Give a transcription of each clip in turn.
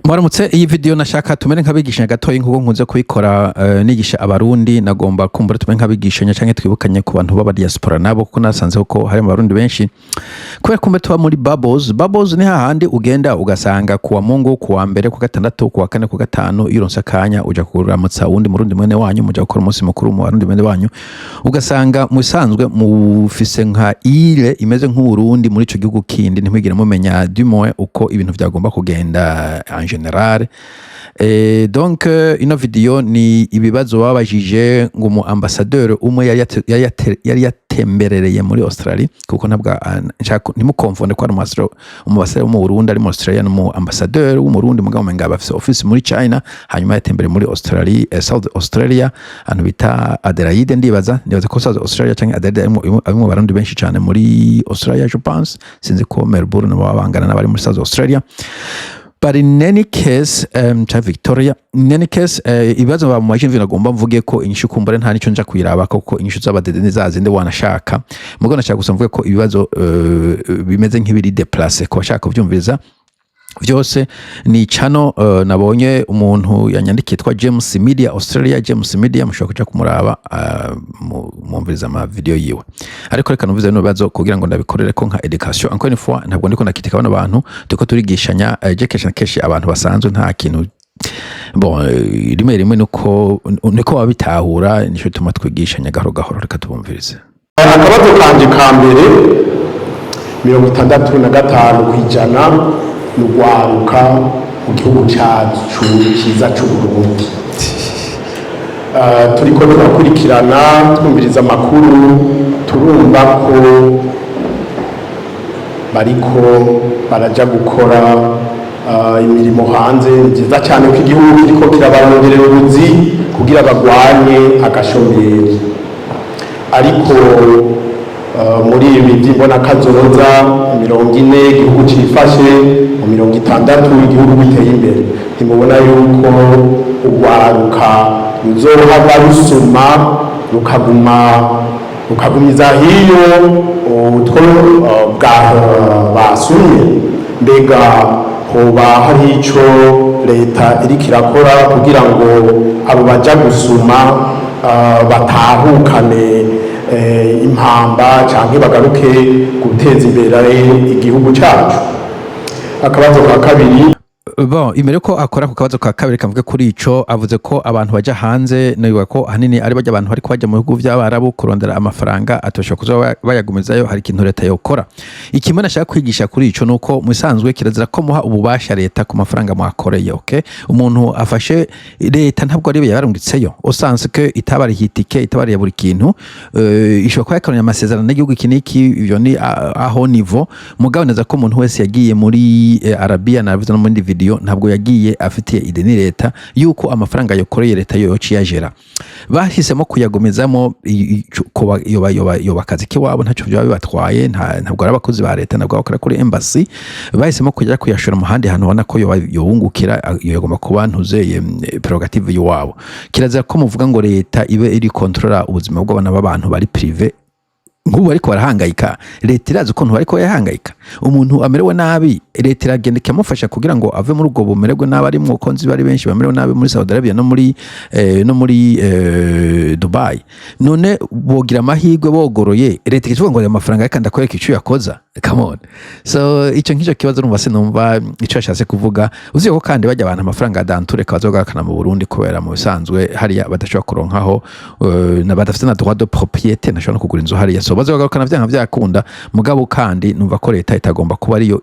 Mwaramutse, iyi video nashaka tumere nk'abigishanya gatoyi nk'uko nkunze kubikora nigisha abarundi. Nagomba kumbura tumere nk'abigishanya canke twibukanye ku bantu baba diaspora nabo, kuko nasanze ko hari abarundi benshi kubera kumbe tuba muri bubbles ni hahandi ugenda ugasanga kuwa Mungu, kuwa mbere, ku gatandatu, kuwa kane, ku gatanu iyo uronse akanya uja kuramutsa uwundi murundi mwene wanyu, muja gukora umunsi mukuru mu barundi mwene wanyu, ugasanga musanzwe mufise nka ile imeze nk'Uburundi muri ico gihugu kindi, ntimwigire mumenya du moins uko ibintu vyagomba kugenda en general. Donc ino video ni ibibazo babajije ngo mu ambassadeur umwe yari yatemberereye muri Australia, kuko ntabwo ntimukonfonde ko ari umubasire mu Burundi ari mu Australia, no mu ambassadeur w'umurundi mugabo menga bafise office muri China, hanyuma yatembere muri Australia, South Australia, antu bita Adelaide. ndibaza ko South Australia canke Adelaide arimo barundi benshi cyane muri Australia je pense, sinzi ko Melbourne babangana n'abari muri South Australia. But in any case, Victoria, in any case, ibibazo bamumajije mvina gomba mvuge ko inyishu kumbure nta nico nja kwiraba, kuko inyishu z'abadede zazinde wanashaka. Mugo nashaka gusa mvuge ko ibibazo bimeze nk'ibiri déplacer ko bashaka kuvyumviriza vyose. Ni channel nabonye umuntu yanyandikiye twa James Media Australia, James Media, mushobora kuja kumuraba mumviriza ama video yiwe. Ariko reka numvize bino bibazo kugira ngo ndabikorere ko nka education. Encore une fois, ntabwo ndiko nakitika bano bantu, tuko turigishanya keshi abantu basanzwe, nta kintu bon rimwe niko babitahura, nico tuma twigishanya gahoro gahoro. Reka tubumvirize. Akabazo kanje ka mbere 65% kwijana n'ugwaruka mu gihugu cyacu cyiza c'Uburundi. Turiko turakurikirana twumviriza amakuru, turumva ko bariko baraja gukora imirimo hanze. Nziza cyane ko igihugu kiriko kirabaronderera ubuzi kugira bagwanye agashomeri, ariko muri ibi by'imbona kazoza 40 igihugu cifashe mu 60 igihugu biteye imbere, ntimubona yuko ugwaruka ruzohava rusuma rukagumiza hiyo utwo basumye? Mbega hoba hari ico leta iriko irakora kugira ngo abo baja gusuma batahukane impamba canke bagaruke guteza imbere igihugu cyacu? Akabazo ka kabiri, bon imere ko akora ku kabazo ka kabiri kamvuge kuri ico, avuze ko abantu baja hanze niwe ko hanini ari bajya abantu bariko baja mu bihugu by'abarabu kurondera amafaranga atosha kuzo bayagumizayo. Hari ikintu leta yokora. Ikimwe nashaka kwigisha kuri ico nuko musanzwe kirazira ko muha ububasha leta ku mafaranga mwakoreye. Okay, umuntu afashe leta ntabwo ari yararungitseyo, usanzwe ko itabari hitike, itabari ya buri kintu, ishobora ko yakoranya amasezerano n'igihugu kiniki, ivyo ni aho niveau mugabo neza ko umuntu wese yagiye muri Arabia navuze no muri video ntabwo yagiye afitiye ideni leta yuko amafaranga yokoreye leta yo ciyajera. Bahisemo kuyagomezamo ko yoba akazi kiwabo, ntaco byo bibatwaye, ntabwo ari abakozi ba leta, ntabwo bakora kuri embassy. Bahisemo kujya kuyashora mu handi hantu ubona ko yobungukira, yagomba kuba ntuzeye prerogative yiwabo. Kirazira ko muvuga ngo leta ibe iri controller ubuzima bw'abana b'abantu bari privé. Ngubu ariko barahangayika, leta irazi ukuntu bariko yahangayika. Umuntu amerewe nabi, leta iragenda ikamufasha kugira ngo ave muri ubwo bumererwe nabi arimo, ko nzi bari benshi bamerewe nabi muri Saudi Arabia no muri Dubai. None bogira amahirwe bogoroye, leta ikivuga ngo amafaranga yakanda kwereka ico yakoza. Come on. So ico nk'ico kibazo numva sinumva ico yashatse kuvuga. Uziye ko kandi bajya abantu amafaranga adanture kazogarakana mu Burundi kubera mu bisanzwe hariya badashobora kuronkaho na badafite na droit de propriété, nashobora kugura inzu hariya. So bazogarakana vyanka vyakunda, mugabo kandi numva ko leta itagomba kuba ariyo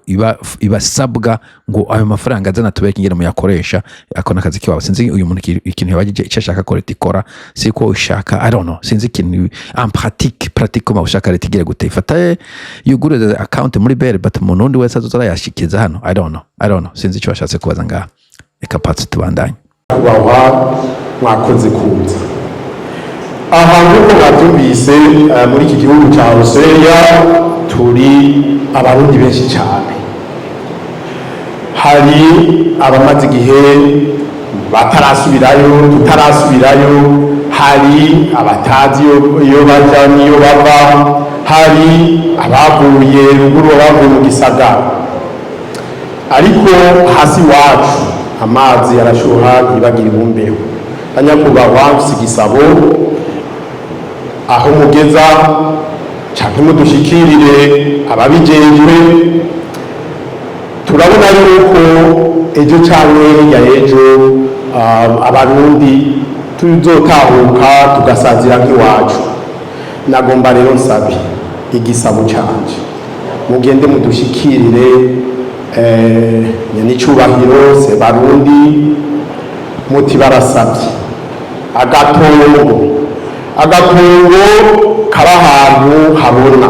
ibasabwa ngo ayo mafaranga azana tubeke ingene mu yakoresha. Akona akazi kiwabo. Sinzi uyu muntu ikintu yabagije ico ashaka ko leta ikora, siko ushaka, I don't know, sinzi ikintu en pratique ko ushaka leta igire gute. Ifata yugure account muri bere, but umuntu undi wese azozara yashikiza hano, I don't know, sinzi ico bashatse kubaza ngaha. Reka patse tubandanye. Kubaho mwakoze kuza ahantu ko batumvise muri iki gihugu cya Australia turi abarundi benshi cyane. Hari abamaze igihe batarasubirayo, tutarasubirayo, hari abatazi iyo baja niyo bava, hari abavuye ruguru bavuye mu gisagara. Ariko hasi wacu amazi arashuha ntibagire ibumbeho. Banyakubahwa mfise igisabo aho mugeza canke mudushikirire ababijejwe, turabona yuko ejo canke hirya y'ejo abarundi tuzotahuka tugasazira nk'iwacu. Nagomba rero nsabe igisabo canje mugende mudushikirire nyenicubahiro Sebarundi muti barasabye agatongo kaba ahantu habona.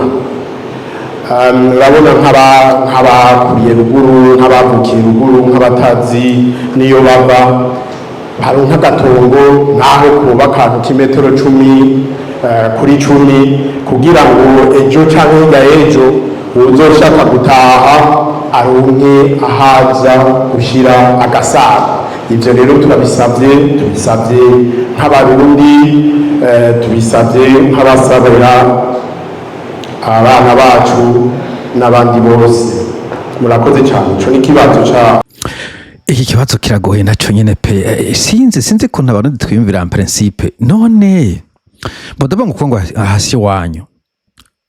Urabona nk'abakuriye ruguru, nk'abavukiye ruguru, nk'abatazi niyo bava, hari nk'agatongo nk'aho kubaka akantu k'imetero 10 kuri 10 kugira ngo ejo canke hirya y'ejo uzoshaka gutaha aronke ahaza gushira agasara. Ivyo rero tubisabye nk'abarundi, tubisabye nk'abasabira abana bacu n'abandi bose. Murakoze cyane. Ico ni kibazo ca iki kibazo kiragoye naco nyene pe. Sinzi ko n'abarundi twiyumvira en principe none bodaba ngo ngo hasi wanyu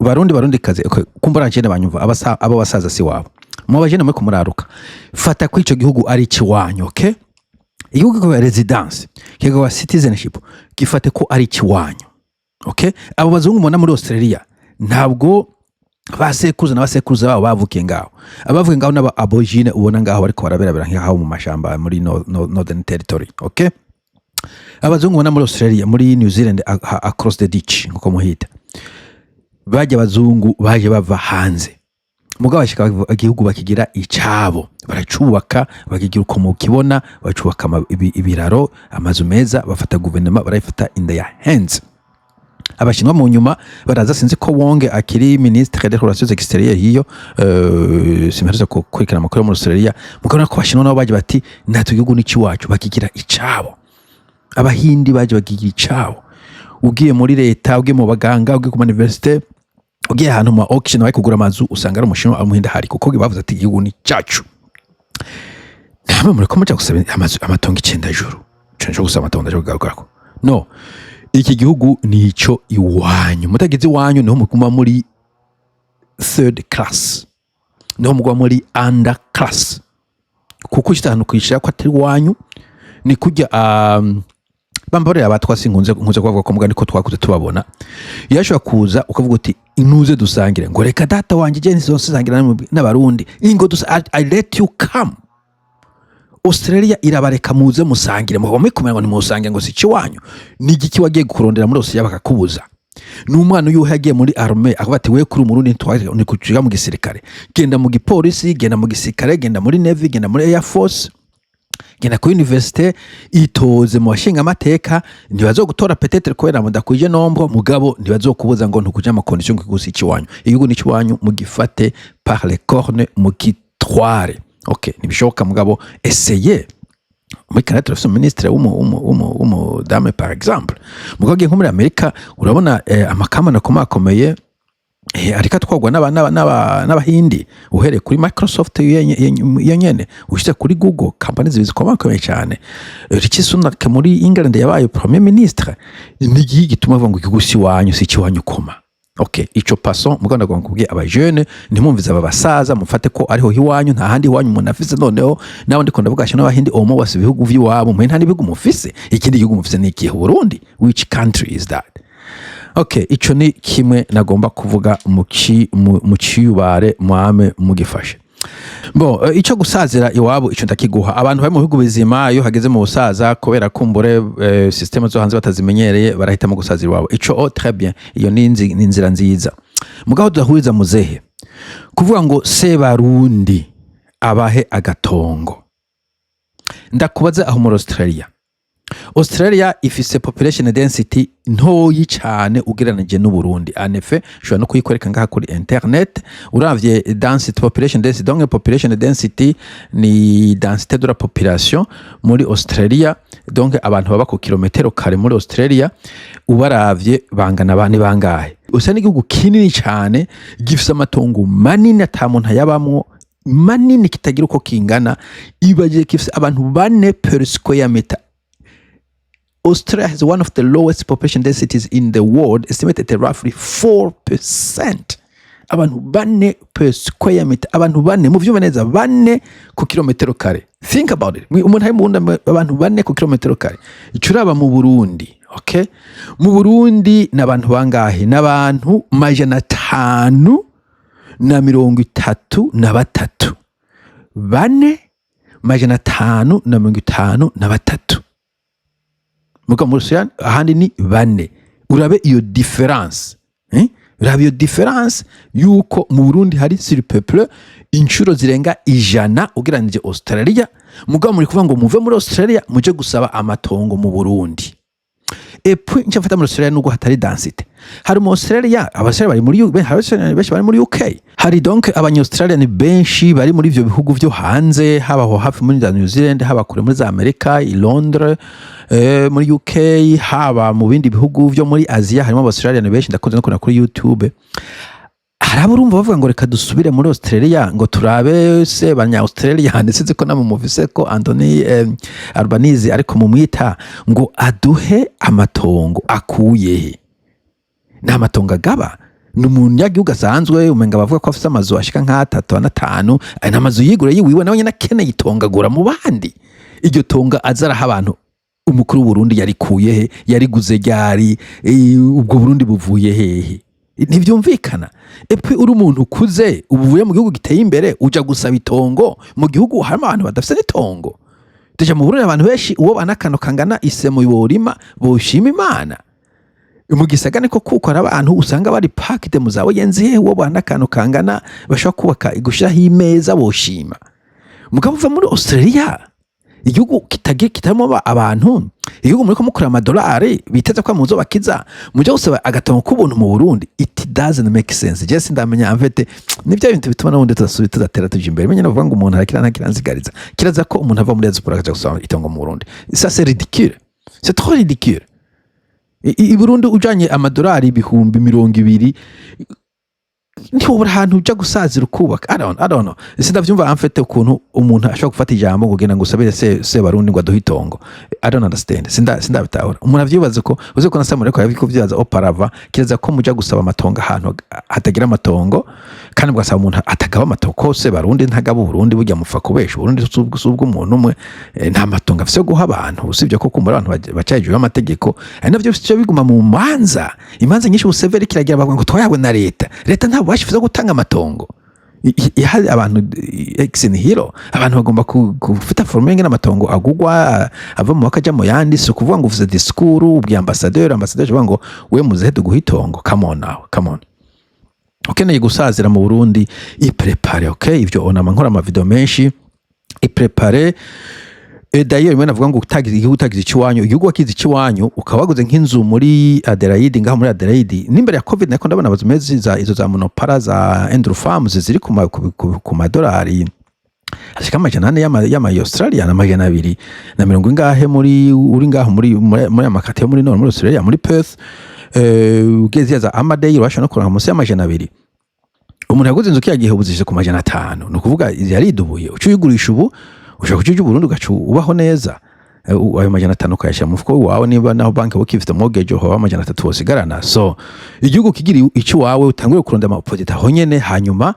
barundi kaze kumbura jene banyumva abo basaza si wabo mu bajene muri kumuraruka fata ko ico gihugu ari ci wanyu. Okay, igihugu ko residence kigo wa citizenship gifate ko ari ci wanyu. Okay, abo bazungu mubona muri Australia ntabwo basekuza n'abasekuza babo bavukiye ngaho, abavukiye ngaho n'aba abogine ubona ngaho bariko baraberabera nk'aho mu mashamba muri Northern Territory. Okay, abazungu mubona muri Australia, muri New Zealand across the ditch nko muhita baje abazungu baje bava hanze mugabo bashika igihugu bakigira icabo, baracubaka bakigira uko mukibona, bacubaka ibiraro, amazu meza, bafata guverinoma barayifata in their hands. Abashinwa mu nyuma baraza, sinzi ko Wong akiri ministre des relations extérieures hiyo simpereza ko kurikana amakuru muri Australia, mugabo ko abashinwa nabo baje bati natwe igihugu ni ciwacu, bakigira icabo. Abahindi baje bakigira icabo, ugiye muri leta, ugiye mu baganga, ugiye ku university, ugiye ahantu mu auction bari kugura amazu usanga ari umushinwa amuhinda hari, kuko bavuze ati igihugu ni cyacu. Namwe muri ko muja gusaba amatongo 9 juru cyo gusaba amatongo ndajogarako no, iki gihugu ni ico iwanyu, mutageze iwanyu niho muguma muri third class, niho muguma muri under class, kuko kitanu kwishira ko atari iwanyu ni kujya bambarira abatwasi nkunze kuvuga ko mugani ko twakuze tubabona. Yashobora kuza ukavuga uti inuze dusangire, ngo reka data wanje je nizonsangira n'abarundi, ingo I let you come. Australia irabareka muze musangire, muba mukomera ngo nimusangire ngo si ciwanyu. Ni igiki wagiye gukurondera muri Australia bakakubuza? N'umwana uyu yagiye muri armée akavuga ati we kuri umurundi ni kuciga mu gisirikare, genda mu gipolisi, genda mu gisirikare, genda muri navy, genda muri air force, genda ku université, itoze mu bashinga amateka, ntibazogutora peut-être kubera mudakwije nombo, mugabo ntibazokubuza ngo ntukuja ama condition kigusi ikiwanyu. Igihugu ni ciwanyu, mugifate par les cornes, mugitware. Okay, nibishoboka mugabo essayez. Muri Canada turafise ministre dame par exemple, mugabo giye nko muri Amerika urabona amakamana komakomeye ariko twagwa n'abahindi, uhere kuri Microsoft yenyene ushitse kuri Google, companies zikomakomeye cyane. Rishi Sunak muri England yabaye premier ministre, nigi gituma ngo igigusi wanyu si ciwanyu koma. Okay, ico passons mugabo ndagomba kubwiye aba jeune ntimumvize aba basaza, mufate ko ariho hiwanyu, nta handi hiwanyu umuntu afise. Noneho nawe ndiko ndavuga cyane n'abahindi omo bose bihugu vy'iwabo, mwe nta nibihugu mufise, ikindi gihugu mufise ni ikihe? Burundi. Which country is that? Okay, ico ni kimwe nagomba kuvuga mu ciyubare mwame mugifashe. Bo ico gusazira iwabo ico ndakiguha abantu bari mu bihugu bizima, iyo hageze mu busaza kubera kumbure systeme zo hanze batazimenyereye barahitamo gusazira iwabo. Ico très bien, iyo ni inzira nziza. Mugabo tudahuriza muzehe kuvuga ngo Sebarundi abahe agatongo. Ndakubaza aho muri Australia ifise population density ntoyi cyane ugereranije n'u Burundi. En effet, je no kuyikwereka ngaha kuri internet, uravye density population density, donc population density ni densité de la population muri Australia, donc abantu baba ku kilometero kare muri Australia, ubaravye bangana bane bangahe. Usa n'igihugu kinini cyane gifise amatongo manini atamuntu yabamwo manini kitagira uko kingana, ibagiye kifise abantu 4 per square meter. Australia has one of the lowest population densities in the world, estimated at roughly 4%. Abantu 4 per square meter, abantu 4 mu vyuma neza 4 ku kilometero kare. Think about it. Umuntu hari mu abantu 4 ku kilometero kare. Icuraba mu Burundi, okay? Mu Burundi n'abantu bangahe? N'abantu 533 4 553 muga muri Australia ahandi ni 4. Urabe iyo difference, urabe iyo difference yuko mu Burundi hari surpeuple inshuro zirenga 100 ugereranije Australia, muga muri kuvuga ngo muve muri Australia muje gusaba amatongo mu Burundi. Epuis nchafata muri Australia nuko hatari densité. Hari mu Australia abasore bari muri benshi bari muri UK. Hari donc abanya-Australian benshi bari muri ivyo bihugu vyo hanze, haba ho hafi muri New Zealand, haba kure muri za Amerika, i Londres, muri UK, haba mu bindi bihugu vyo muri Asia. Harimo aba-Australian benshi ndakunze no kubona kuri YouTube. Harabo urumva bavuga ngo reka dusubire muri Australia ngo turabe se banya-Australia, ndetse ko namwe muvise ko Anthony Albanese ariko mumwita ngo aduhe amatongo akuye. Nta matongo agaba, ni umunyagihugu asanzwe umenga bavuga ko afite amazu ashika nka 3 na 5, ari namazu yigure yiwiwe nawe nyine akeneye itongagura mu bandi. Iryo tonga azaraha abantu umukuru w'u Burundi yarikuye he, yariguze ryari, ubwo Burundi buvuye hehe? Ntivyumvikana. Epi uri umuntu ukuze ubuvuye mu gihugu giteye imbere uja gusaba itongo mu gihugu harimo abantu badafite itongo. Deja mu Burundi abantu benshi uwo banakano kangana isemo yorima boshima Imana. Mu gisagane ko kuko ari abantu usanga bari parked mu zawe yenzihe uwo banakano kangana bashaka kubaka igushiraho imeza boshima. Mugabo uva muri Australia igihugu kitarimo abantu, igihugu muri ko mukura amadolari biteze kwa muzo bakiza muje gusaba agatongo k'ubuntu mu Burundi. It doesn't make sense. Je sindamenya amfete nibyo bintu bituma n'ubundi tudatera tuje imbere. Menye navuga ngo umuntu arakira ntakiranzigariza, kiraza ko umuntu ava muri diaspora akaja gusaba itongo mu Burundi. Ça c'est ridicule, c'est trop ridicule. I Burundi ujanye amadolari 200,000 ntibura ahantu uja gusazira ukubaka. I don't know. Sindavyumva amfete ukuntu umuntu ashobora gufata ijambo kugenda ngo usabire se Barundi ngo aduhitongo. I don't understand. Sindabitahura. Umuntu avyibaza ko uze ko nasamure ko yabiko vyaza oparava kireza ko muja gusaba amatongo ahantu hatagira amatongo, kandi bwasaba umuntu atagaba amatongo se Barundi ntagaba Burundi burya mufa kubesha Burundi subwo umuntu umwe nta matongo afise guha abantu, usibye ko kumura abantu bacayijwe amategeko. Ari navyo byo biguma mu imanza nyinshi useveri kiragira bavuga ngo twayawe na leta nta bashifite gutanga amatongo. Ihari abantu exen hero abantu bagomba gufita forming n'amatongo agugwa ava mu bakaja mu yandi, so kuvuga ngo uvuze discours ubwi ambassadeur bavuga ngo we muzehe duguhitongo. Come on. Ukeneye gusazira mu Burundi iprepare, okay? Ivyo ona nkora ama video menshi iprepare. D'ailleurs mwe navuga ngo utagize ikiwanyu, igihugu wakize ikiwanyu ukabaguze nk'inzu muri Adelaide, ngaho muri Adelaide n'imbere ya COVID nako ndabona bazumeze izo za monopara za Andrew Farms ziri ku madolari ashika amajana y'ama Australia na amajana 240 ingahe uri ngaho muri amakati yo muri Nord muri Australia muri Perth. Ugeze za Amadei urashobora no kuronka munsi y'amajana 2. Umuntu yaguze inzu kiyagihe ubuzije ku majana 5, no kuvuga yaridubuye ucuyigurisha ubu ushaka kujuja Burundi gacu ubaho neza. Ayo majana 5 kayasha mu fuko wawe niba naho banki bukifite mortgage ho amajana 3 wosigarana. So igihugu kigira icyo wawe utangure kuronda ama project aho nyene, hanyuma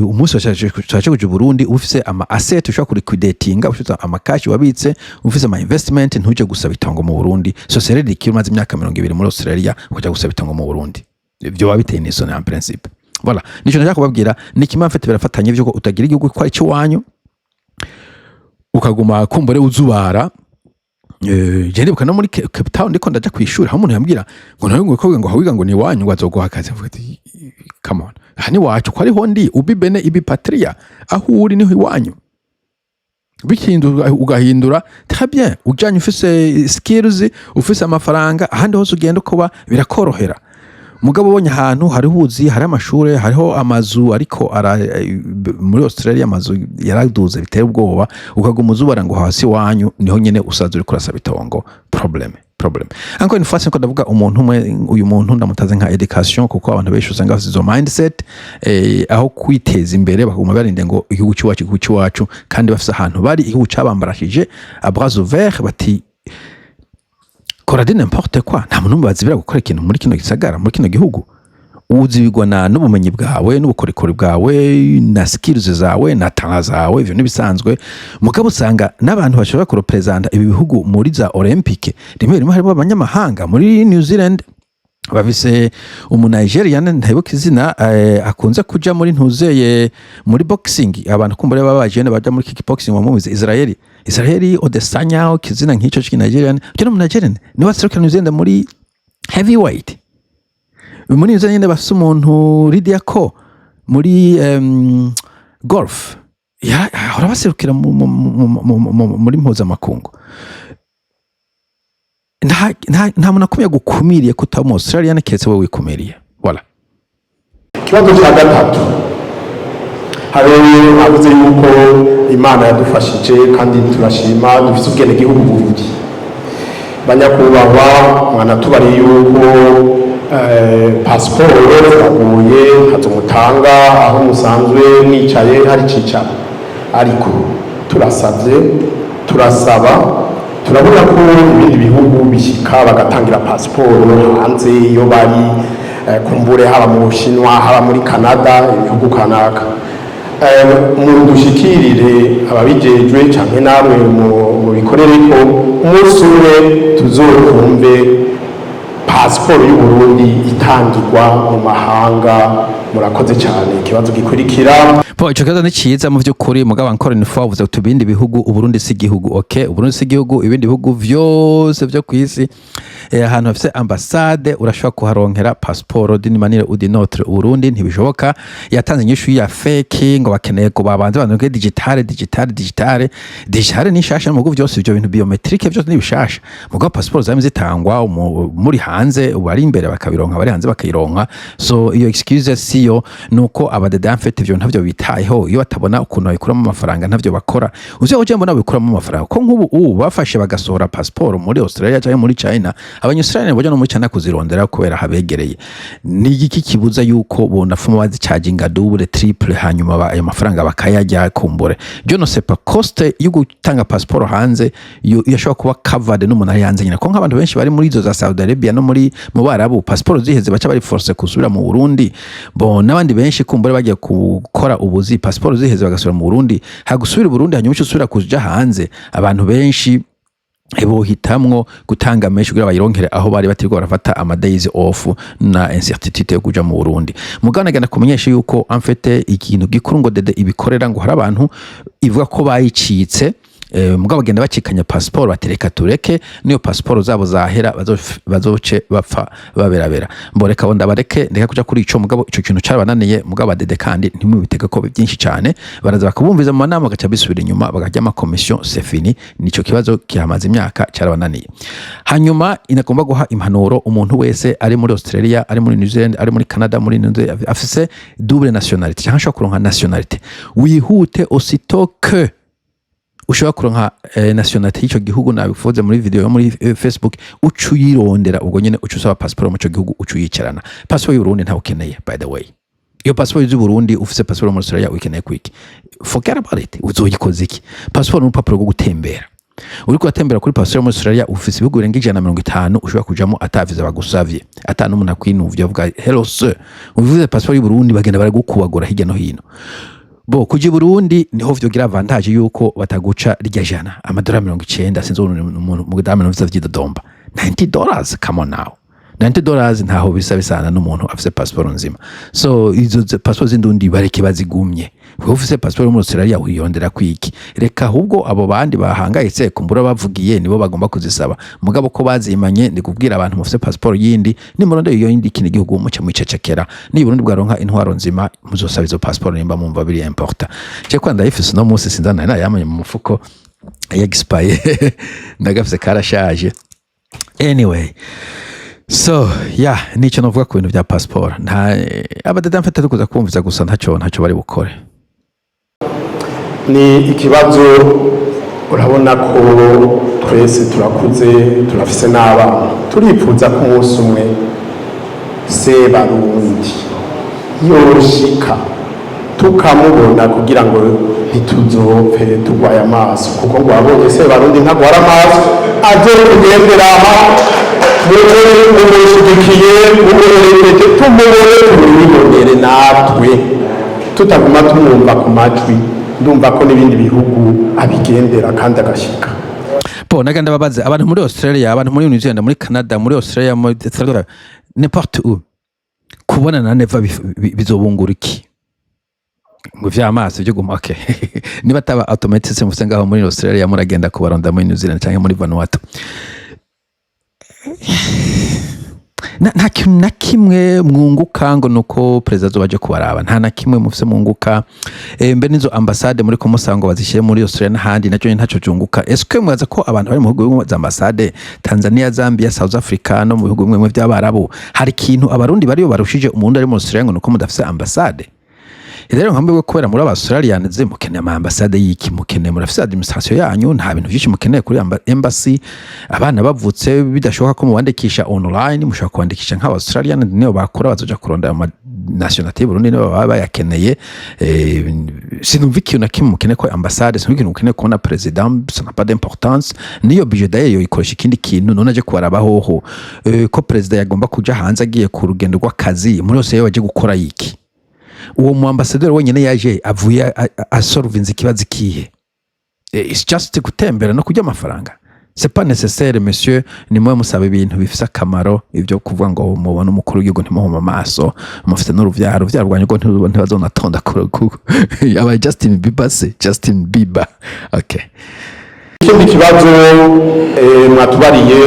umunsi washaje kujuja Burundi ufise ama asset ushaka liquidatinga, ufise ama cash wabitse, ufise ama investment, ntuje gusaba itongo mu Burundi. So seredi kimaze imyaka 20 muri Australia kujya gusaba itongo mu Burundi. Ibyo wabiteye niso na principe. Voilà, nico nashaka kubabwira ni kimamfete birafatanye byo ko utagira igihugu kwa icyo wanyu ukaguma kumbore uzubara. Je ndibuka no muri Cape Town ndiko ndaja kwishura aho umuntu yambwira ngo nawe ngo hawiga ngo ni wanyu wazoguha akazi. Avuga ati come on, hani wacu ko ariho ndi ubibene ibi patria aho uri niho iwanyu. Bikindura ugahindura très bien, ujanye ufise skills ufise amafaranga ahandi hose ugenda kuba birakorohera. Mugabo bonye ahantu hari huzi hari amashure hariho amazu ariko muri Australia amazu yaraduze biteye ubwoba ukaguma uzubara ngo hasi wanyu niho nyene usaza uri kurasaba itongo. Probleme. problem. Encore une fois sinko ndavuga umuntu umwe, uyu muntu ndamutaze nka education, kuko abantu benshi usanga bafite izo mindset aho kwiteza imbere bakaguma barinde ngo igihugu cy'iwacu kandi bafite ahantu bari igihugu cyabambarashije à bras ouverts bati kora n'importe quoi, nta muntu bazibira gukora ikintu muri kino gisagara, muri kino gihugu. Uzibigwa n'ubumenyi bwawe n'ubukorikori bwawe na skills zawe na talent zawe, ivyo nibisanzwe. Mugabo usanga n'abantu bashobora kurepresenta ibi bihugu muri za Olympique, rimwe harimo abanyamahanga muri New Zealand bafise umunigerian ntayibuka izina akunze kuja muri ntuzeye muri boxing, abantu kumbure babajene baja muri kickboxing wamubize Israeli Odesanya kizina nk'ico cy'Nigerian cyo mu Nigerian ni waseruka New Zealand muri heavyweight. Muri New Zealand bafise umuntu Lydia Ko muri golf ya ahora baserukira muri mpuzamakungu. Nta muntu akumye gukumiriye kutaba mu Australia ketse we wikumiriye. Voilà. Kibazo cya gatatu, hari avuze yuko Imana yadufashije kandi turashima dufite ubwene gihugu Burundi. Banyakubahwa mwanatubari yuko pasiporo zaguye hazumutanga aho musanzwe mwicaye hari cicaro, ariko turasaba turabona ko ibindi bihugu bishika bagatangira pasiporo hanze iyo bari kumbure haba mu Bushinwa haba muri Canada ibihugu kanaka. Mu dushikirire ababijejwe canke namwe mu bikorere ko umunsi umwe tuzokumve pasiporo y'u Burundi itangirwa mu mahanga. Murakoze cyane. Ikibazo gikurikira ico kibazo ni ciza mu vy'ukuri, mugabo encore une fois uvuze uti ibindi bihugu Uburundi si igihugu. Okay, Uburundi si igihugu, ibindi bihugu vyose vyo kwisi ahantu hafise ambassade urashobora kuharonkera pasiporo d'une manière ou d'une autre. Uburundi ntibishoboka, yatanze inyishu ya fake ngo bakeneye ko babanze banduke digitale ni shasha mu bihugu vyose, ivyo bintu biometrique vyose ni bishasha. Mugabo pasiporo zamwe zitangwa muri hanze, ubari imbere bakabironka, bari hanze bakayironka. So iyo excuse siyo, nuko abadede en fait ivyo ntavyo bitayeho, iyo batabona ukuntu bayikuramo amafaranga ntavyo bakora. Uzi aho mbona bikuramo amafaranga ko nk'ubu bafashe bagasohora pasiporo muri Australia cyangwa muri China, abanyaustralian boja no muri China kuzirondera kubera habegereye. Ni iki kibuza yuko bonafuma bazicaginga double triple hanyuma ayo mafaranga bakayajya kumbure. Je ne sais pas cost yo gutanga pasiporo hanze yashobora kuba covered n'umuntu ari hanze nyina, ko nk'abantu benshi bari muri izo za Saudi Arabia no muri mu Barabu pasiporo ziheze baca bari force kusubira mu Burundi. Bon n'abandi benshi kumbure bagiye gukora ubuzi pasiporo ziheze bagasubira mu Burundi, hagusubira Burundi hanyuma usubira kuja hanze. Abantu benshi hitamwo gutanga menshi kugira bayironkere aho bari batirwa barafata ama days off na incertitude yo kuja mu Burundi. Mugana gana kumenyesha yuko en fait ikintu gikuru ngo dede ibikorera ngo hari abantu ivuga ko bayicitse, mugabo bagenda bacikanya pasiporo batereka tureke niyo pasiporo zabo zahera bazoce bapfa baberabera. Mboreka bonda bareke ndeka kuja kuri ico, mugabo ico kintu carabananiye. Mugabo badede kandi ntimubitega ko byinshi cyane, baraza bakabumviza mu manama gaca bisubira inyuma bagajya ama commission c'est fini. Nico kibazo kihamaze imyaka carabananiye. Hanyuma inagomba guha impanuro umuntu wese ari muri Australia, ari muri New Zealand, ari muri Canada, muri afise double nationalité cyangwa ashobora kuronka nationalité, wihute aussitôt que ushobora kuronka nationalité y'icyo gihugu. Nabivuze muri video yo muri Facebook, ucuyirondera ubwo nyene ucusaba passport mu cyo gihugu ucuyicarana. Passport y'u Burundi nta ukeneye, by the way. Iyo passport y'u Burundi ufise passport mu Australia ukeneye kwiki, forget about it. Uzoyikoze iki? Passport ni urupapuro rwo gutembera. Uriko atembera kuri passport mu Australia ufise ibihugu birenga 150 ushobora kujamo ataviza bagusavye, atanu umuntu akwinuvye avuga hello sir, uvuze passport y'u Burundi bagenda baragukubagura hirya no hino. Bo kuji Burundi niho vyogira avantage yuko bataguca rya jana amadolari 90 sinzo mu gudame no visa vy'idodomba $90. Come on now, $90 ntaho bisa bisana n'umuntu afise passport nzima. So izo passport zindundi bareke bazigumye. Wewe ufise passport mu Australia uyondera kwiki, reka ahubwo abo bandi bahangayitse kumbura bavugiye nibo bagomba kuzisaba. Mugabo ko bazimanye ndi kubwira abantu mufise passport yindi ni muronde iyo yindi kindi gihugu muce mwicecekera. Ni Burundi bwaronka intwaro nzima muzosaba izo passport nimba mumva biri important. Je kwanda ifise no musi sinzana na yamanye mu mufuko expire ndagafise karashaje. Anyway, so nico novuga ku bintu bya passport. Nta abadada mfata tukuza kumviza gusa ntaco bari bukore. Ni ikibazo urabona ko twese turakuze turafise n'abana turipfuza ko umunsi umwe Sebarundi yoshika tukamubona kugira ngo ntituzopfe turwaye amaso kuko ngo wabonye Sebarundi ntagwara amaso aje kugendera aha mumushigikiye mumuherekeje tumubone tumwibonere natwe tutaguma tumwumva ku majwi ndumva ko n'ibindi bihugu abigendera kandi agashika naganda babaze abantu muri Australia, abantu muri New Zealand, muri Canada, muri Australia, muri n'importe où kubonana neva bizobungura iki mu vy'amaso byo gumake niba taba automatic mufite ngaho muri Australia muragenda kubaronda muri New Zealand cyangwa muri Vanuatu nta kintu na kimwe mwunguka ngo nuko president zobaje kubaraba nta na kimwe mufise mwunguka mbe nizo ambassade muri ko musango bazishyire muri Australia n'ahandi nacyo ntaco cyunguka eske mwaza ko abantu bari mu bihugu za ambassade Tanzania, Zambia, South Africa no mu bihugu bimwe by'abarabu hari ikintu abarundi bari barushije umuntu ari mu Australia ngo nuko mudafise ambassade rero nkambe kubera muri Australian ze mukeneye ama ambassade yiki mukeneye murafise administration yanyu nta bintu byinshi mukeneye kuri embassy abana bavutse bidashoboka ko mubandikisha online mushaka kwandikisha nka Australian niyo bakora bazoja kuronda ama nationalité Burundi nibo baba bayakeneye sinumva ikintu na kimwe mukeneye ko ambassade sinumva ikintu mukeneye kubona president ça n'a pas d'importance niyo budget d'ailleurs ikoresha ikindi kintu none aje kubarabaho ko president yagomba kuja hanze agiye ku rugendo rw'akazi muri yose yaje gukora yiki uwo mu ambassadeur wenyine yaje avuye asolvinze ikibazo kihe it's just gutembera no kujya amafaranga c'est pas nécessaire monsieur ni mwe musaba ibintu bifisa akamaro ibyo kuvuga ngo mubona umukuru w'igihugu ntimuhoma amaso mufite n'uruvyaro rwanyu ngo ntibazonatonda ku aba Justin Bieber okay ikindi kibazo mwatubariye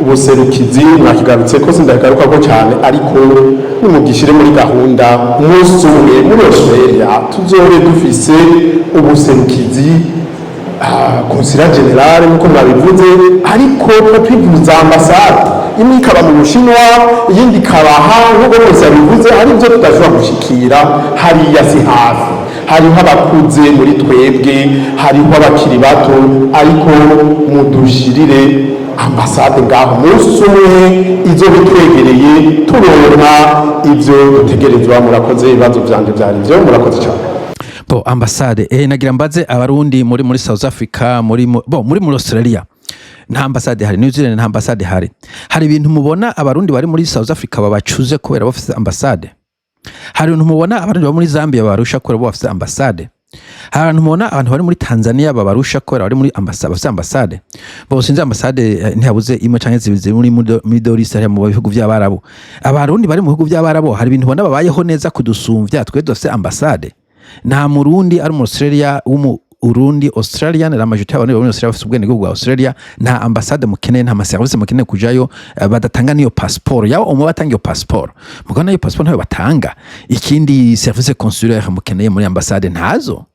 ubuserukizi mwakigarutse ko sindagaruka ko cyane ariko nimugishire muri gahunda umunsi umwe muri Australia tuzobe dufise ubuserukizi konsila generale nkuko mwabivuze ariko twivuza ambassade imwe ikaba mu Bushinwa iyindi ikabaha nkuko bose bivuze hari ibyo tutashobora gushikira hariya si hafi hariho abakuze muri twebwe hariho abakiri bato ariko mudushirire ambassade ngaho munsi umwe izo bitwegereye turonka ivyo dutegerezwa murakoze ibibazo vyanje byari byo murakoze cyane ambassade nagira mbaze abarundi muri South Africa muri Australia nta ambassade hari New Zealand nta ambassade hari ibintu mubona abarundi bari muri South Africa babacuze kubera bafite ambassade hari ibintu mubona abarundi bari muri Zambia babarusha kubera bafite ambassade hari abantu mubona abantu bari muri Tanzania babarusha kubera bari muri ambassade bose nzi ambassade ntihabuze imwe canke zibiri muri Middle East mu bihugu by'abarabu abarundi bari mu bihugu by'abarabu hari ibintu bona babayeho neza kudusumvya twe dufite ambassade nta murundi ari mu Australia Urundi Australian la majorité y'abantu bari muri Australia bafite ubwene bwa Australia nta ambassade mukeneye nta service mukeneye kujayo badatanga niyo passport yawo umwe batanga iyo passport mugana iyo passport ntayo batanga ikindi service consulaire mukeneye muri ambassade ntazo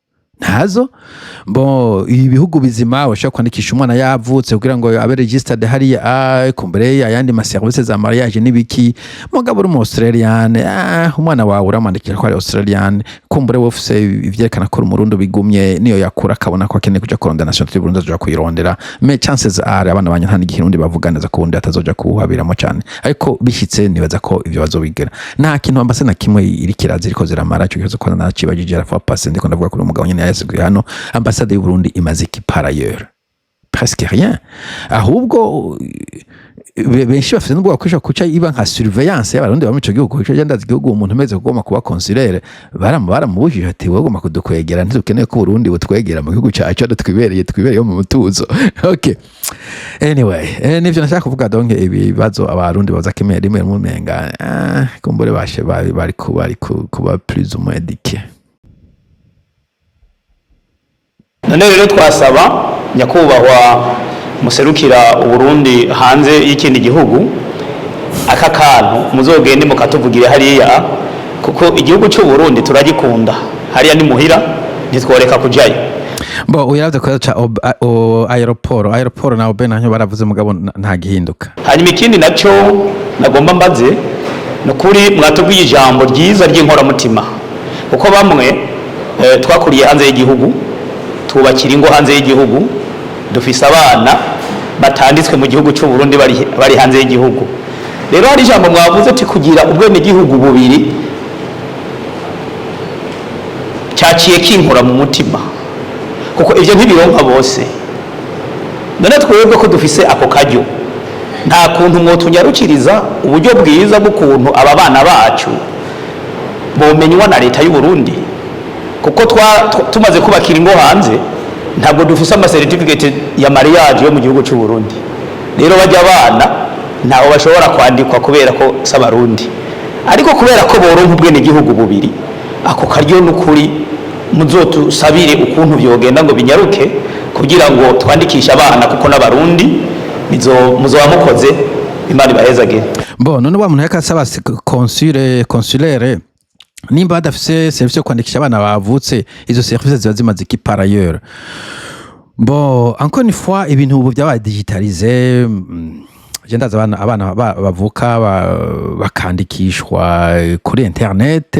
ibihugu bizima washaka kwandikisha umwana yavutse kugira ngo abe registered hariya kumbere yandi ma service za mariage nibiki mugabo uri mu Australian umwana wawe uramwandikira ko ari Australian kumbere wofuse ivyerekana ko umurundo bigumye niyo yakura akabona ko akeneye kuja kurondera nationalité Burundi azoja kuyirondera mais chances are abana banya nta n'igihundi bavuganiza ko undi atazoja kuhabiramo cyane ariko bishitse nibaza ko ivyo bazobigera nta kintu ambassade na kimwe iri kirazi iriko ziramara cyo kibazo ko nacibagije arafa passe ndiko ndavuga ko umugabo nyene yasiguye hano ambassade y'u Burundi imaze iki par ailleurs presque rien ahubwo benshi bafite n'ubwo bakwisha kuca iba nka surveillance y'abarundi bamico gihugu kuca genda igihugu umuntu umeze kugoma kuba consulaire baramubujije ati wowe ugomba kudukwegera ntidukeneye ko Burundi butwegera mu gihugu cyacu twibereye mu mutuzo okay anyway nivyo nashaka kuvuga donc ibibazo abarundi baza kemera rimwe mu menga kumbure bashe bari kuba plus ou moins éduqués. None rero twasaba nyakubahwa muserukira Uburundi hanze y'ikindi gihugu aka kantu muzogende mukatuvugire hariya kuko igihugu cy'u Burundi turagikunda hariya ni muhira ntitworeka kujayo uyaravuze ko cha aeroport na obena nyo baravuze mugabo nta gihinduka hanyuma ikindi nacyo nagomba mbaze no kuri mwatubwiye ijambo ryiza ry'inkoramutima kuko bamwe twakuriye hanze y'igihugu, tubakira ingo hanze y'igihugu, dufise abana batanditswe mu gihugu cy'u Burundi bari hanze y'igihugu. Rero hari ijambo mwavuze ati kugira ubwene gihugu bubiri, cyaciye kinkora mu mutima, kuko ivyo ntibironka bose. None twebwe ko dufise ako karyo, nta kuntu mwotunyarukiriza uburyo bwiza bw'ukuntu aba bana bacu bomenywa na leta y'u Burundi, kuko tumaze kubakira ingo hanze, ntabwo dufise ama certificate ya mariage yo mu gihugu cy'u Burundi. Rero bajya abana ntaho bashobora kwandikwa kubera ko s'abarundi, ariko kubera ko boronka ubwene gihugu bubiri, ako karyo n'ukuri muzotusabire ukuntu byogenda ngo binyaruke kugira ngo twandikishe abana, kuko n'abarundi muzoba mukoze. Imana ibahezagire. None wa muntu yakasaba consulaire nimba badafise service yo kwandikisha abana bavutse, izo service ziba zimaze iki par ailleurs. Encore une fois ibintu ubu byabaye digitalize. Je ndaza abana bavuka bakandikishwa kuri internet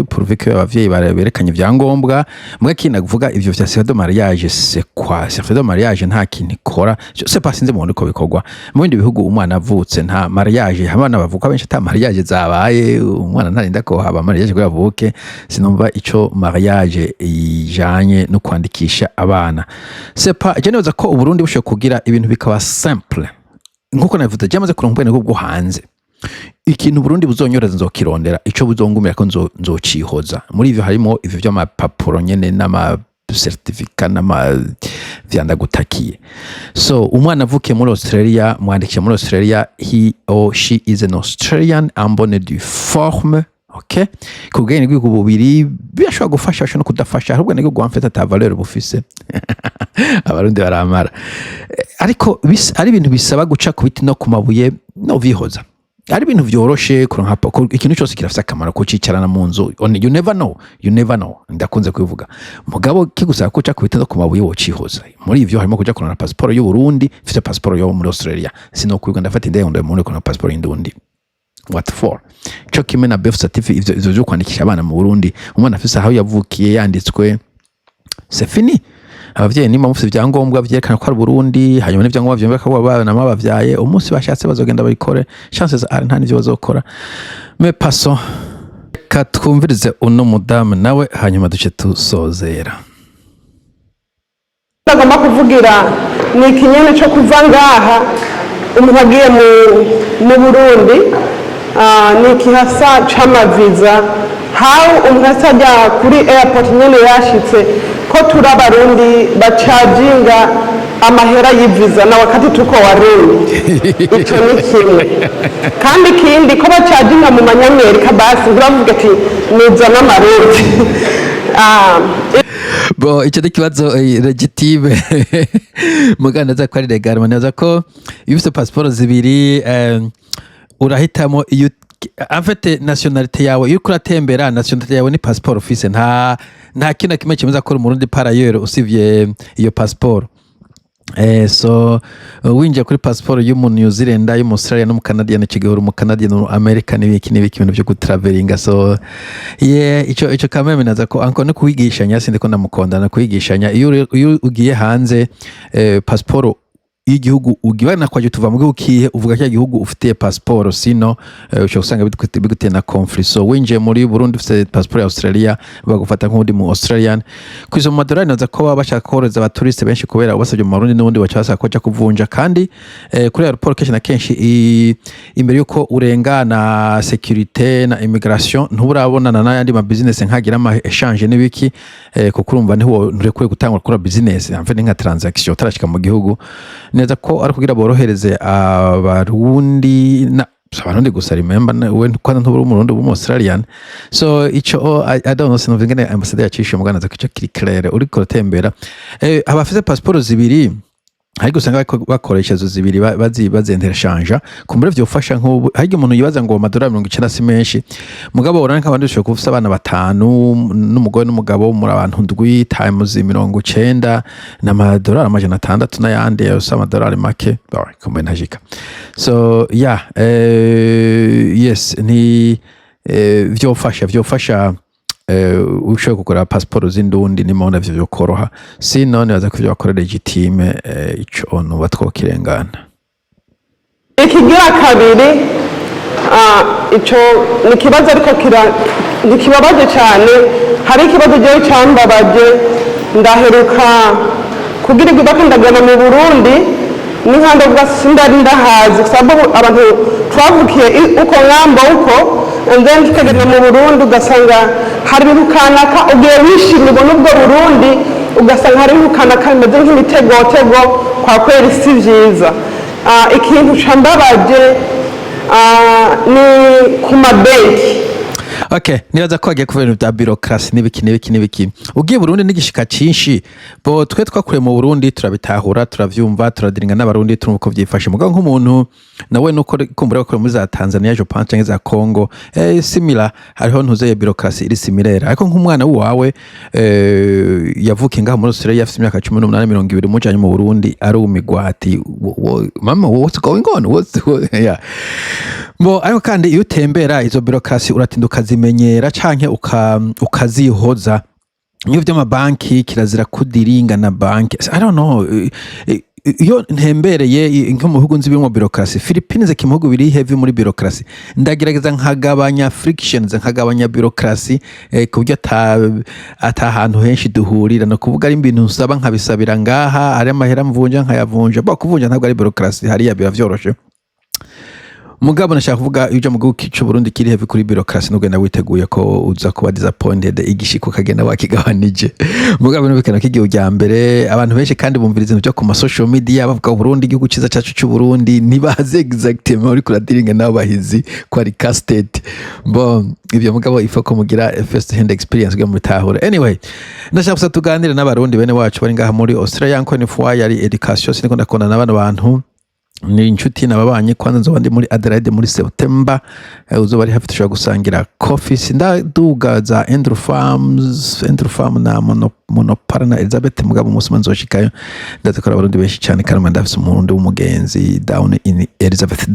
prouver que abavyeyi berekanye ivyangombwa. Mwe kina kuvuga ivyo vya certificat de mariage, c'est quoi certificat de mariage? Nta kintu ikora, je sais pas, sinzi mu ko bikorwa mu bindi bihugu. Umwana avutse nta mariage, abana bavuka benshi ata mariage zabaye, umwana ntarinda ko haba mariage ko yavuke. Sinumva ico mariage ijanye no kwandikisha abana. C'est pas, je neza ko Uburundi bushoboye kugira ibintu bikaba simple. Nkuko navuze cyamaze kurunga ubwene bwo hanze, ikintu Burundi buzonyoreza nzokirondera, ico buzongumira ko nzocihoza. Muri ivyo harimo ivyo by'amapapuro nyene n'ama certificate n'ama vyandagutakiye. So umwana avuke muri Australia, mwandikisha muri Australia, he or she is an Australian en bonne due forme. Okay, kubwene bw'ubu bubiri birashobora gufasha, bashobora no kudafasha, ahubwo nego gwamfeta ta valeur bufise. Abarundi baramara, ariko ari ibintu bisaba guca ku biti no ku mabuye no vihoza. Ari ibintu vyoroshe kuronka ikintu cyose kirafise akamaro ko cicarana mu nzu. You never know, ndakunze kubivuga. Mugabo kigusaba guca ku biti no ku mabuye wocihoza. Muri ivyo harimo kuja kurana passport y'u Burundi, mfite passport yo muri Australia, sino kwiga ndafata inde ndo muri kurana passport y'indundi. What for? Cyo kimwe na birth certificate, ivyo byo kwandikisha abana mu Burundi, umwana afise aho yavukiye yanditswe, c'est fini. Abavyeyi nimba mufite ibyangombwa vyerekana ko ari Burundi, hanyuma n'ibyangombwa vyemera ko abana bavyaye, umunsi bashatse bazogenda babikore, chances are nta nivyo bazokora. Mais passons, katwumvirize uno mudamu nawe hanyuma duce tusozera. Ndagomba kuvugira ni ikinyene cyo kuva ngaha umuntu agiye mu Burundi, ni ikihasa c'amaviza, how umuntu asajya kuri airport nyene yashitse ko turi Abarundi bacajinga amahera y'iviza na wakati tuko Warundi. Ico ni kimwe, kandi kindi ko bacajinga mu manyamerika, basi uravuga ati niza n'Amarundi. Icyo ni ikibazo legitime. Muganda aza ko ari legal, manaza ko iyo ufite passport zibiri urahitamo iyo en fait nationalité yawe, iyo kuratembera nationalité yawe ni passport ufise, nta kintu kimwe kimeza ko Umurundi par ailleurs usivye iyo passport. So winjiye kuri passport y'umuntu New Zealand, y'umu Australia no mu Canadian, n'ikigehoro mu Canadian no America n'ibiki ibintu byo gutravelinga. So ico kameme naza ko anko no kwigishanya, sinde ko ndamukonda na kwigishanya. Iyo ugiye hanze passport y'igihugu ugibana kwaje tuva mu gihugu kihe uvuga cya gihugu ufite passport, sino ushobora gusanga biguteye na conflict. So winjiye muri Burundi ufite passport ya Australia, bagufata nk'undi mu Australian. Kwizo mu madolari naza ko baba bashaka koreza abaturiste benshi kubera ubasabye mu Burundi n'ubundi bacasa ko cya kuvunja. Kandi kuri airport kenshi na kenshi imbere yuko urengana security na immigration ntuburabonana n'ayandi ma business nkagira ama exchange n'ibiki, kuko urumva niho nturekure gutangura kuri business amfite nka transaction utarashika mu gihugu. Neza ko ari kugira borohereze Abarundi na Abarundi gusa, remember we kwanza ntuburi Umurundi mu Australian. So ico I don't know, sinumva ngene ambassador yacishe muganza ko ico kiri clair uri korotembera. Abafite passport zibiri ariko usanga bakoresha izo zibiri bazentereshanja kumbure vyofasha nk'ubu. Haryo umuntu yibaza ngo amadolari 90 si menshi, mugabo urana nk'abandi ushobora kufisa abana batanu n'umugore n'umugabo muri abantu ndwi times 90 n'amadolari 600 n'ayandi yose amadolari make kumbe ntajika. So yes, ni vyofasha ushobora kugura pasiporo z'indundi nimo navyo vyokoroha sino nibaza ko ivyo bakora legitime ico nuba twokirengana. Ikigira kabiri ico ni ikibazo ariko ntikibabaje cyane, hari ikibazo jewe cambabaje ndaheruka kugira ibaka ndagana mu Burundi n'inkanda bwa sindari ndahazi sababu abantu twavukiye uko ngambo uko and then tukagenda mu Burundi ugasanga hari ibintu kanaka ugiye wishimye ubona ubwo Burundi ugasanga hari ibintu kanaka bimeze nk'imitego kwa kweli si vyiza. Ikintu cambabaje ni ku mabenki. Okay, nibaza ko hagiye kuva ibintu bya bureaucracy n'ibiki ugiye Burundi n'igishika cinshi bo twe twakure mu Burundi turabitahura turavyumva turadiringa n'abarundi turumva ko vyifashe mugabo nk'umuntu nawe nuko kumbura ko muri za Tanzania jo panche za Congo similar hariho ntuzeye bureaucracy iri similaire ariko nk'umwana wawe yavuka ngaho muri Australia afite imyaka 18 20 mujanye mu Burundi ari umigwati mama what's going on yeah bo ariko kandi iyo utembera izo bureaucracy uratinduka zimenyera canke ukazihoza iyo vy'amabanki kirazira kudiringa na banki I don't know iyo ntembereye nko mu bihugu nzi birimo bureaucracy Philippines kimuhugu biri heavy muri bureaucracy ndagerageza nkagabanya frictions nkagabanya bureaucracy ku buryo ata hantu henshi duhurira no kuvuga ari ibintu nsaba nkabisabira ngaha ari amahera mvunja nkayavunja bo kuvunja ntabwo ari bureaucracy hariya biba vyoroshe mugabo nashaka kuvuga uje mu gihugu cy'u Burundi kiri heavy kuri bureaucracy n'ugenda witeguye ko uza kuba disappointed igishiko kagenda wakigabanije mugabo n'ubikana kigiye ujya mbere abantu benshi kandi bumviriza ibintu byo ku social media bavuga Burundi igihugu cyiza cyacu cy'u Burundi nibaze exactement uri kuradiringa n'abahizi ko ari casted bon ibyo mugabo ifako mugira first hand experience byo mutahura anyway ndashaka gusa tuganire n'abarundi bene wacu bari ngaha muri Australia nko ni fwa yari education siniko ndakona n'abana bantu ni inshuti nababanye kwanza nzoba ndi muri Adelaide muri September uzoba ari hafi tushobora gusangira coffee sindaduga za Andrew Farm na Monopara na Elizabeth mugabo umunsi nzoshikayo ndazakora abarundi benshi cyane kandi ndafise umurundi w'umugenzi down in Elizabeth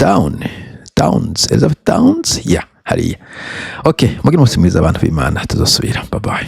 Downs yeah hariya okay mugira umunsi mwiza abantu b'Imana tuzosubira bye bye.